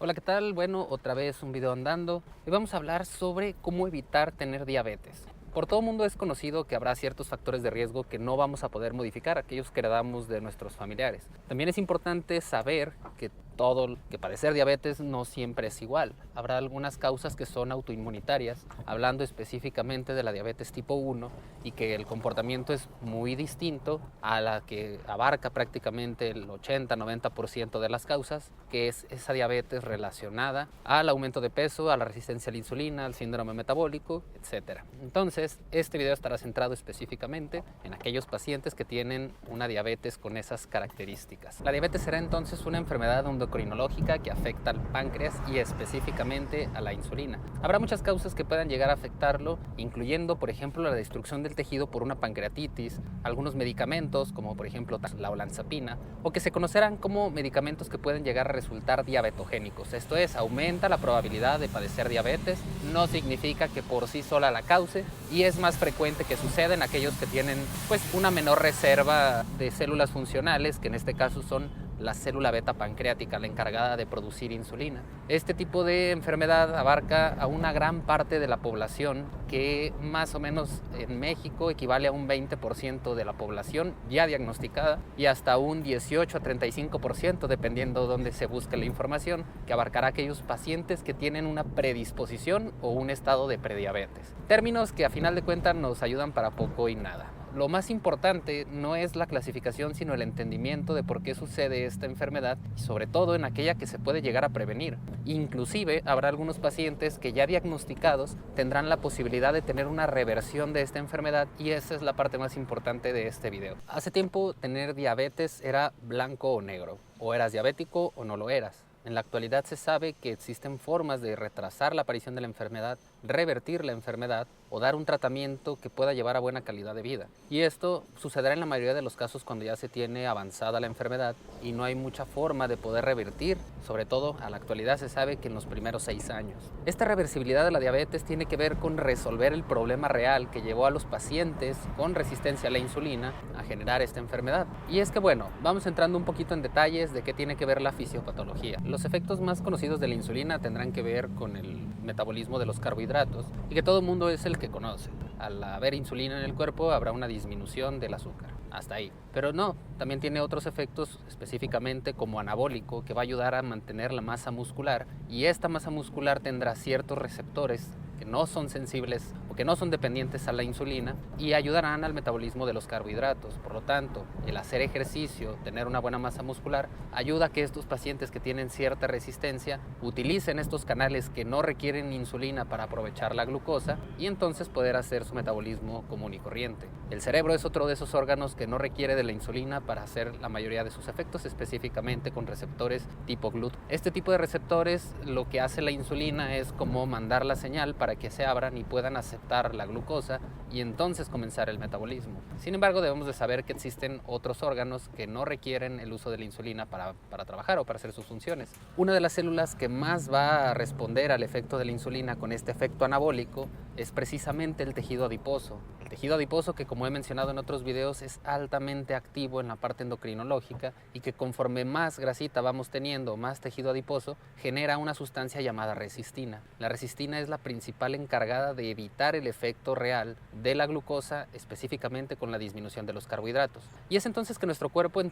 Hola, ¿qué tal? Bueno, otra vez un video andando y vamos a hablar sobre cómo evitar tener diabetes. Por todo mundo es conocido que habrá ciertos factores de riesgo que no vamos a poder modificar, aquellos que heredamos de nuestros familiares. También es importante saber que padecer diabetes no siempre es igual. Habrá algunas causas que son autoinmunitarias, hablando específicamente de la diabetes tipo 1 y que el comportamiento es muy distinto a la que abarca prácticamente el 80-90% de las causas, que es esa diabetes relacionada al aumento de peso, a la resistencia a la insulina, al síndrome metabólico, etc. Entonces, este video estará centrado específicamente en aquellos pacientes que tienen una diabetes con esas características. La diabetes será entonces una enfermedad endocrinológica que afecta al páncreas y específicamente a la insulina. Habrá muchas causas que puedan llegar a afectarlo, incluyendo, por ejemplo, la destrucción del tejido por una pancreatitis, algunos medicamentos, como por ejemplo la olanzapina, o que se conocerán como medicamentos que pueden llegar a resultar diabetogénicos. Esto es, aumenta la probabilidad de padecer diabetes, no significa que por sí sola la cause, y es más frecuente que suceda en aquellos que tienen una menor reserva de células funcionales, que en este caso son la célula beta pancreática, la encargada de producir insulina. Este tipo de enfermedad abarca a una gran parte de la población, que más o menos en México equivale a un 20% de la población ya diagnosticada y hasta un 18 a 35%, dependiendo de dónde se busque la información, que abarcará a aquellos pacientes que tienen una predisposición o un estado de prediabetes. Términos que a final de cuentas nos ayudan para poco y nada. Lo más importante no es la clasificación, sino el entendimiento de por qué sucede esta enfermedad, y sobre todo en aquella que se puede llegar a prevenir. Inclusive habrá algunos pacientes que ya diagnosticados tendrán la posibilidad de tener una reversión de esta enfermedad, y esa es la parte más importante de este video. Hace tiempo tener diabetes era blanco o negro, o eras diabético o no lo eras. En la actualidad se sabe que existen formas de retrasar la aparición de la enfermedad, revertir la enfermedad o dar un tratamiento que pueda llevar a buena calidad de vida. Y esto sucederá en la mayoría de los casos cuando ya se tiene avanzada la enfermedad y no hay mucha forma de poder revertir. Sobre todo, a la actualidad se sabe que en los primeros 6 años. Esta reversibilidad de la diabetes tiene que ver con resolver el problema real que llevó a los pacientes con resistencia a la insulina a generar esta enfermedad. Y es que vamos entrando un poquito en detalles de qué tiene que ver la fisiopatología. Los efectos más conocidos de la insulina tendrán que ver con el metabolismo de los carbohidratos, y que todo el mundo es el que conoce. Al haber insulina en el cuerpo habrá una disminución del azúcar. Hasta ahí. Pero no, también tiene otros efectos, específicamente como anabólico, que va a ayudar a mantener la masa muscular, y esta masa muscular tendrá ciertos receptores que no son sensibles o que no son dependientes a la insulina y ayudarán al metabolismo de los carbohidratos. Por lo tanto, el hacer ejercicio, tener una buena masa muscular, ayuda a que estos pacientes que tienen cierta resistencia utilicen estos canales que no requieren insulina para aprovechar la glucosa y entonces poder hacer su metabolismo común y corriente. El cerebro es otro de esos órganos que no requiere de la insulina para hacer la mayoría de sus efectos, específicamente con receptores tipo GLUT. Este tipo de receptores, lo que hace la insulina es como mandar la señal para que se abran y puedan aceptar la glucosa y entonces comenzar el metabolismo. Sin embargo, debemos de saber que existen otros órganos que no requieren el uso de la insulina para trabajar o para hacer sus funciones. Una de las células que más va a responder al efecto de la insulina con este efecto anabólico es precisamente el tejido adiposo. El tejido adiposo, que como he mencionado en otros videos, es altamente activo en la parte endocrinológica y que conforme más grasita vamos teniendo, más tejido adiposo, genera una sustancia llamada resistina. La resistina es la principal encargada de evitar el efecto real de la glucosa, específicamente con la disminución de los carbohidratos. Y es entonces que nuestro cuerpo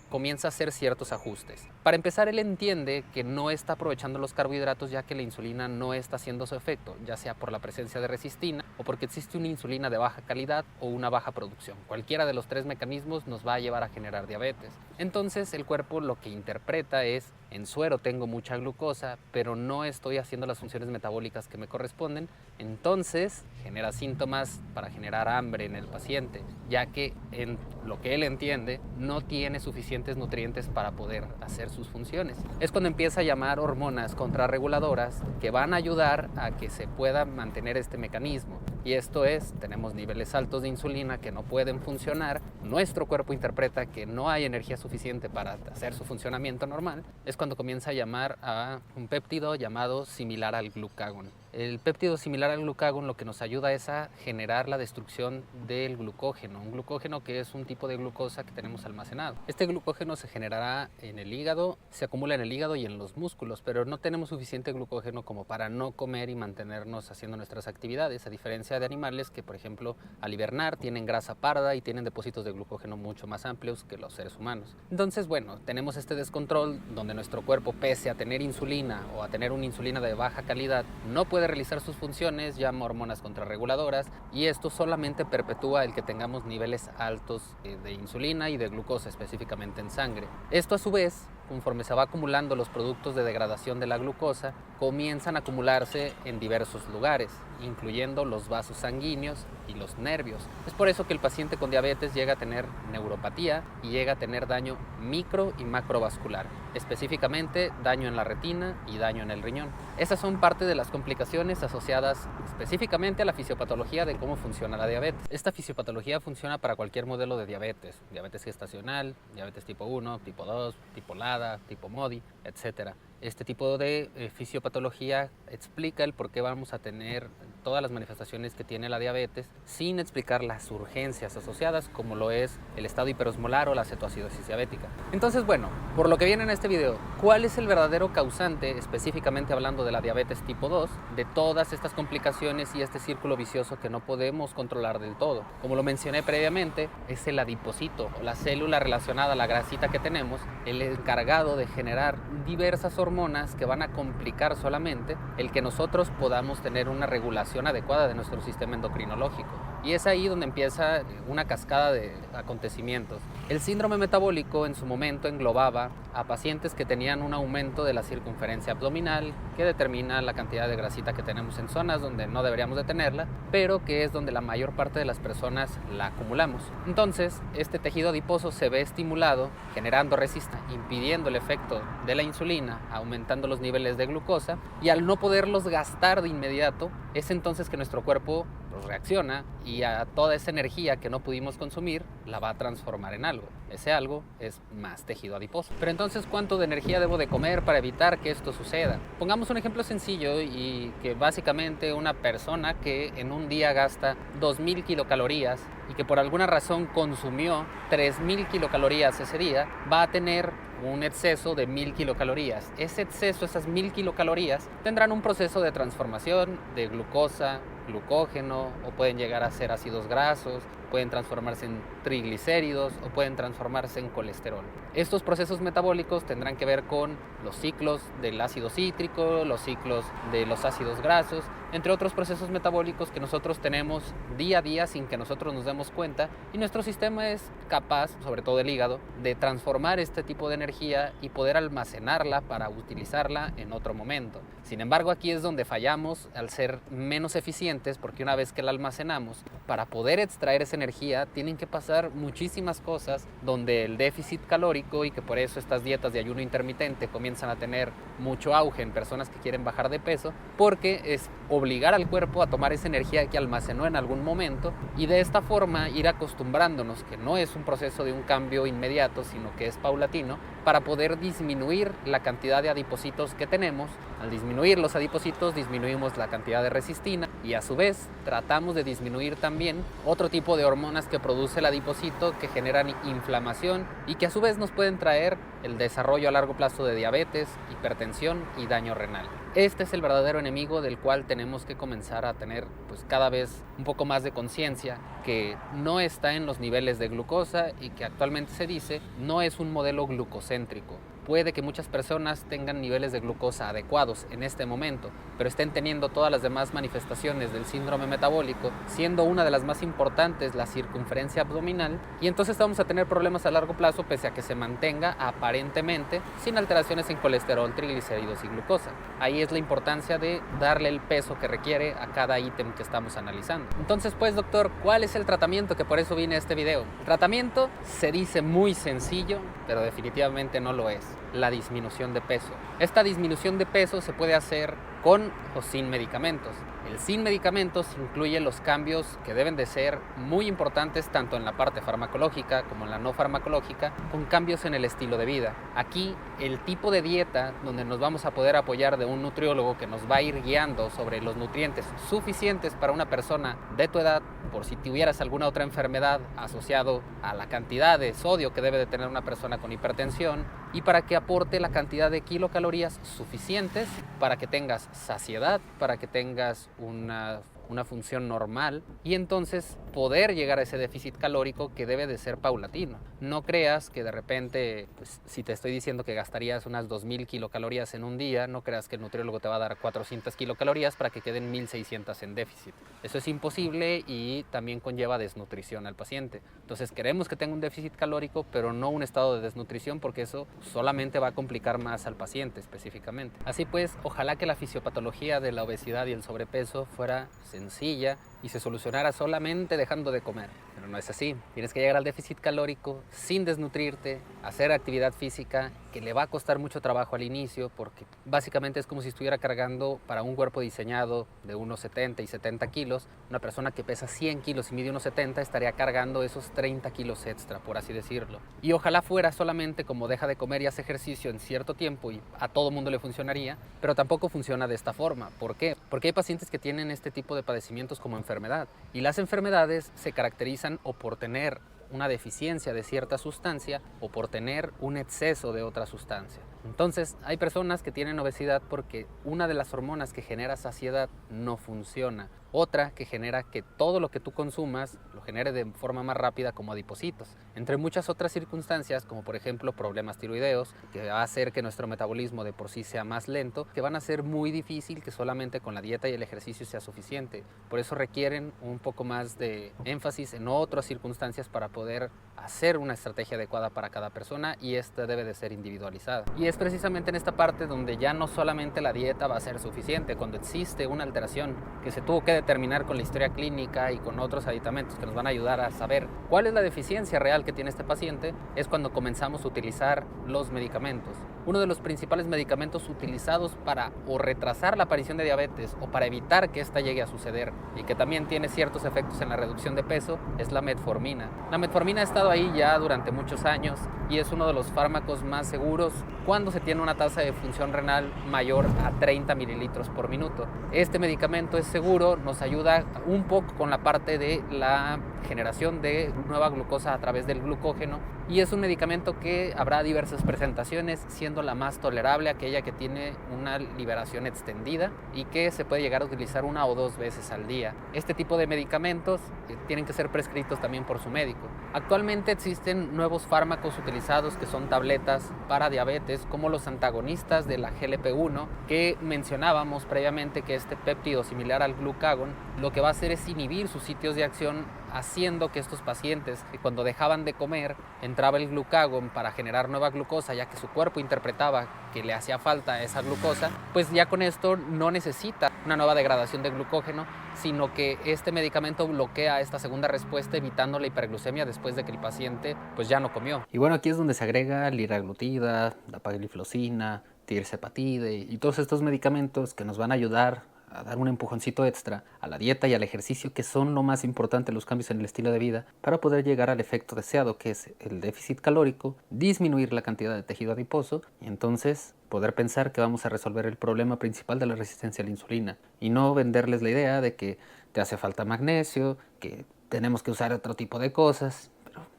comienza a hacer ciertos ajustes. Para empezar, él entiende que no está aprovechando los carbohidratos, ya que la insulina no está haciendo su efecto, ya sea por la presencia de resistina o porque existe una insulina de baja calidad o una baja producción. Cualquiera de los tres mecanismos nos va a llevar a generar diabetes. Entonces el cuerpo lo que interpreta es: en suero tengo mucha glucosa, pero no estoy haciendo las funciones metabólicas que me corresponden. Entonces genera síntomas para generar hambre en el paciente, ya que en lo que él entiende no tiene suficientes nutrientes para poder hacer sus funciones. Es cuando empieza a llamar hormonas contrarreguladoras que van a ayudar a que se pueda mantener este mecanismo. Y esto es, tenemos niveles altos de insulina que no pueden funcionar, nuestro cuerpo interpreta que no hay energía suficiente para hacer su funcionamiento normal, es cuando comienza a llamar a un péptido llamado similar al glucagón. El péptido similar al glucagón lo que nos ayuda es a generar la destrucción del glucógeno, un glucógeno que es un tipo de glucosa que tenemos almacenado. Este glucógeno se generará en el hígado, se acumula en el hígado y en los músculos, pero no tenemos suficiente glucógeno como para no comer y mantenernos haciendo nuestras actividades, a diferencia de animales que, por ejemplo, al hibernar tienen grasa parda y tienen depósitos de glucógeno mucho más amplios que los seres humanos. Entonces, bueno, tenemos este descontrol donde nuestro cuerpo, pese a tener insulina o a tener una insulina de baja calidad, no puede realizar sus funciones, llama hormonas contrarreguladoras, y esto solamente perpetúa el que tengamos niveles altos de insulina y de glucosa específicamente en sangre. Esto a su vez, conforme se va acumulando los productos de degradación de la glucosa, comienzan a acumularse en diversos lugares, incluyendo los vasos sanguíneos y los nervios. Es por eso que el paciente con diabetes llega a tener neuropatía y llega a tener daño micro y macrovascular, específicamente daño en la retina y daño en el riñón. Esas son parte de las complicaciones asociadas específicamente a la fisiopatología de cómo funciona la diabetes. Esta fisiopatología funciona para cualquier modelo de diabetes: diabetes gestacional, diabetes tipo 1, tipo 2, tipo LADA, tipo MODY, etc. Este tipo de fisiopatología explica el por qué vamos a tener todas las manifestaciones que tiene la diabetes sin explicar las urgencias asociadas, como lo es el estado hiperosmolar o la cetoacidosis diabética. Entonces, bueno, por lo que viene en este video, ¿cuál es el verdadero causante, específicamente hablando de la diabetes tipo 2, de todas estas complicaciones y este círculo vicioso que no podemos controlar del todo? Como lo mencioné previamente, es el adipocito o la célula relacionada a la grasita que tenemos, el encargado de generar diversas hormonas que van a complicar solamente el que nosotros podamos tener una regulación adecuada de nuestro sistema endocrinológico. Y es ahí donde empieza una cascada de acontecimientos. El síndrome metabólico en su momento englobaba a pacientes que tenían un aumento de la circunferencia abdominal, que determina la cantidad de grasita que tenemos en zonas donde no deberíamos de tenerla, pero que es donde la mayor parte de las personas la acumulamos. Entonces, este tejido adiposo se ve estimulado, generando resistencia, impidiendo el efecto de la insulina, aumentando los niveles de glucosa, y al no poderlos gastar de inmediato, es entonces que nuestro cuerpo reacciona y a toda esa energía que no pudimos consumir la va a transformar en algo. Ese algo es más tejido adiposo. Pero entonces, ¿cuánto de energía debo de comer para evitar que esto suceda? Pongamos un ejemplo sencillo y que básicamente una persona que en un día gasta 2000 kilocalorías y que por alguna razón consumió 3000 kilocalorías ese día, va a tener un exceso de 1000 kilocalorías. Ese exceso, esas 1000 kilocalorías, tendrán un proceso de transformación de glucosa, glucógeno, o pueden llegar a ser ácidos grasos, pueden transformarse en triglicéridos o pueden transformarse en colesterol. Estos procesos metabólicos tendrán que ver con los ciclos del ácido cítrico, los ciclos de los ácidos grasos, entre otros procesos metabólicos que nosotros tenemos día a día sin que nosotros nos demos cuenta, y nuestro sistema es capaz, sobre todo el hígado, de transformar este tipo de energía y poder almacenarla para utilizarla en otro momento. Sin embargo, aquí es donde fallamos al ser menos eficientes, porque una vez que la almacenamos, para poder extraer esa energía tienen que pasar muchísimas cosas, donde el déficit calórico, y que por eso estas dietas de ayuno intermitente comienzan a tener mucho auge en personas que quieren bajar de peso, porque es obligar al cuerpo a tomar esa energía que almacenó en algún momento, y de esta forma ir acostumbrándonos, que no es un proceso de un cambio inmediato, sino que es paulatino, para poder disminuir la cantidad de adipocitos que tenemos. Al disminuir los adipocitos, disminuimos la cantidad de resistina, y a su vez tratamos de disminuir también otro tipo de hormonas que produce el adipocito, que generan inflamación y que a su vez nos pueden traer el desarrollo a largo plazo de diabetes, hipertensión y daño renal. Este es el verdadero enemigo del cual tenemos que comenzar a tener cada vez un poco más de conciencia, que no está en los niveles de glucosa y que actualmente se dice no es un modelo glucocéntrico. Puede que muchas personas tengan niveles de glucosa adecuados en este momento, pero estén teniendo todas las demás manifestaciones del síndrome metabólico, siendo una de las más importantes la circunferencia abdominal, y entonces vamos a tener problemas a largo plazo pese a que se mantenga aparentemente sin alteraciones en colesterol, triglicéridos y glucosa. Ahí es la importancia de darle el peso que requiere a cada ítem que estamos analizando. Entonces, pues, doctor, ¿cuál es el tratamiento? Que por eso vine a este video. El tratamiento se dice muy sencillo, pero definitivamente no lo es. La disminución de peso. Esta disminución de peso se puede hacer con o sin medicamentos. El sin medicamentos incluye los cambios que deben de ser muy importantes tanto en la parte farmacológica como en la no farmacológica, con cambios en el estilo de vida. Aquí el tipo de dieta donde nos vamos a poder apoyar de un nutriólogo que nos va a ir guiando sobre los nutrientes suficientes para una persona de tu edad, por si tuvieras alguna otra enfermedad asociado a la cantidad de sodio que debe de tener una persona con hipertensión, y para que aporte la cantidad de kilocalorías suficientes para que tengas saciedad, para que tengas una función normal y entonces poder llegar a ese déficit calórico que debe de ser paulatino. No creas que de repente, pues, si te estoy diciendo que gastarías unas 2000 kilocalorías en un día, no creas que el nutriólogo te va a dar 400 kilocalorías para que queden 1600 en déficit. Eso es imposible y también conlleva desnutrición al paciente. Entonces queremos que tenga un déficit calórico, pero no un estado de desnutrición, porque eso solamente va a complicar más al paciente específicamente. Así pues, ojalá que la fisiopatología de la obesidad y el sobrepeso fuera sencilla y se solucionara solamente dejando de comer. Pero no es así. Tienes que llegar al déficit calórico sin desnutrirte, hacer actividad física que le va a costar mucho trabajo al inicio, porque básicamente es como si estuviera cargando para un cuerpo diseñado de unos 70 y 70 kilos. Una persona que pesa 100 kilos y mide unos 70 estaría cargando esos 30 kilos extra, por así decirlo. Y ojalá fuera solamente como deja de comer y hace ejercicio en cierto tiempo y a todo mundo le funcionaría, pero tampoco funciona de esta forma. ¿Por qué? Porque hay pacientes que tienen este tipo de padecimientos como enfermedad, y las enfermedades se caracterizan o por tener una deficiencia de cierta sustancia o por tener un exceso de otra sustancia. Entonces hay personas que tienen obesidad porque una de las hormonas que genera saciedad no funciona, otra que genera que todo lo que tú consumas lo genere de forma más rápida como adipocitos, entre muchas otras circunstancias como por ejemplo problemas tiroideos, que va a hacer que nuestro metabolismo de por sí sea más lento, que van a ser muy difícil que solamente con la dieta y el ejercicio sea suficiente. Por eso requieren un poco más de énfasis en otras circunstancias para poder hacer una estrategia adecuada para cada persona, y esta debe de ser individualizada. Y es precisamente en esta parte donde ya no solamente la dieta va a ser suficiente. Cuando existe una alteración que se tuvo que determinar con la historia clínica y con otros aditamentos que nos van a ayudar a saber cuál es la deficiencia real que tiene este paciente, es cuando comenzamos a utilizar los medicamentos. Uno de los principales medicamentos utilizados para o retrasar la aparición de diabetes o para evitar que esta llegue a suceder, y que también tiene ciertos efectos en la reducción de peso, es la metformina. La metformina ha estado ahí ya durante muchos años y es uno de los fármacos más seguros cuando se tiene una tasa de función renal mayor a 30 mililitros por minuto. Este medicamento es seguro, nos ayuda un poco con la parte de la generación de nueva glucosa a través del glucógeno, y es un medicamento que habrá diversas presentaciones, siendo la más tolerable aquella que tiene una liberación extendida y que se puede llegar a utilizar 1 o 2 veces al día. Este tipo de medicamentos tienen que ser prescritos también por su médico. Actualmente existen nuevos fármacos utilizados que son tabletas para diabetes, como los antagonistas de la GLP-1 que mencionábamos previamente, que este péptido similar al glucagón lo que va a hacer es inhibir sus sitios de acción, haciendo que estos pacientes, que cuando dejaban de comer entraba el glucagón para generar nueva glucosa, ya que su cuerpo interpretaba que le hacía falta esa glucosa, pues ya con esto no necesita una nueva degradación de glucógeno, sino que este medicamento bloquea esta segunda respuesta, evitando la hiperglucemia después de que el paciente pues ya no comió. Y bueno, aquí es donde se agrega liraglutida, dapagliflozina, tirzepatide y todos estos medicamentos que nos van a ayudar a dar un empujoncito extra a la dieta y al ejercicio, que son lo más importante, los cambios en el estilo de vida, para poder llegar al efecto deseado, que es el déficit calórico, disminuir la cantidad de tejido adiposo y entonces poder pensar que vamos a resolver el problema principal de la resistencia a la insulina, y no venderles la idea de que te hace falta magnesio, que tenemos que usar otro tipo de cosas.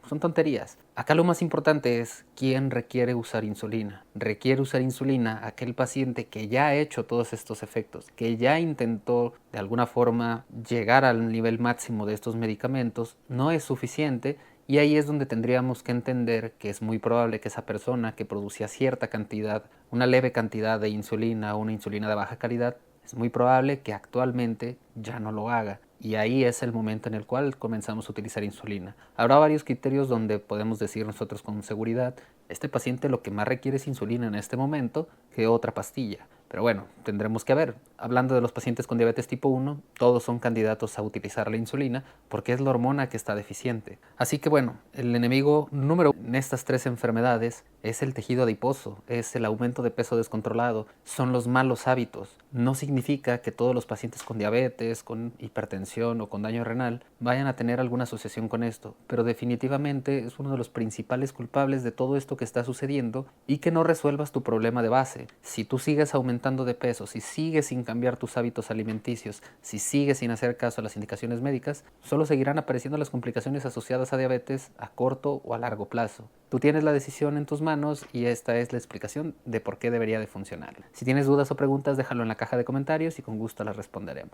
Son tonterías. Acá lo más importante es quién requiere usar insulina. Requiere usar insulina aquel paciente que ya ha hecho todos estos efectos, que ya intentó de alguna forma llegar al nivel máximo de estos medicamentos, no es suficiente, y ahí es donde tendríamos que entender que es muy probable que esa persona que producía cierta cantidad, una leve cantidad de insulina o una insulina de baja calidad, es muy probable que actualmente ya no lo haga. Y ahí es el momento en el cual comenzamos a utilizar insulina. Habrá varios criterios donde podemos decir nosotros con seguridad, este paciente lo que más requiere es insulina en este momento que otra pastilla. Pero bueno, tendremos que ver. Hablando de los pacientes con diabetes tipo 1, todos son candidatos a utilizar la insulina porque es la hormona que está deficiente. Así que bueno, el enemigo número en estas 3 enfermedades Es el tejido adiposo, es el aumento de peso descontrolado, son los malos hábitos. No significa que todos los pacientes con diabetes, con hipertensión o con daño renal vayan a tener alguna asociación con esto, pero definitivamente es uno de los principales culpables de todo esto que está sucediendo y que no resuelvas tu problema de base. Si tú sigues aumentando de peso, si sigues sin cambiar tus hábitos alimenticios, si sigues sin hacer caso a las indicaciones médicas, solo seguirán apareciendo las complicaciones asociadas a diabetes a corto o a largo plazo. Tú tienes la decisión en tus manos y esta es la explicación de por qué debería de funcionar. Si tienes dudas o preguntas, déjalo en la caja de comentarios y con gusto las responderemos.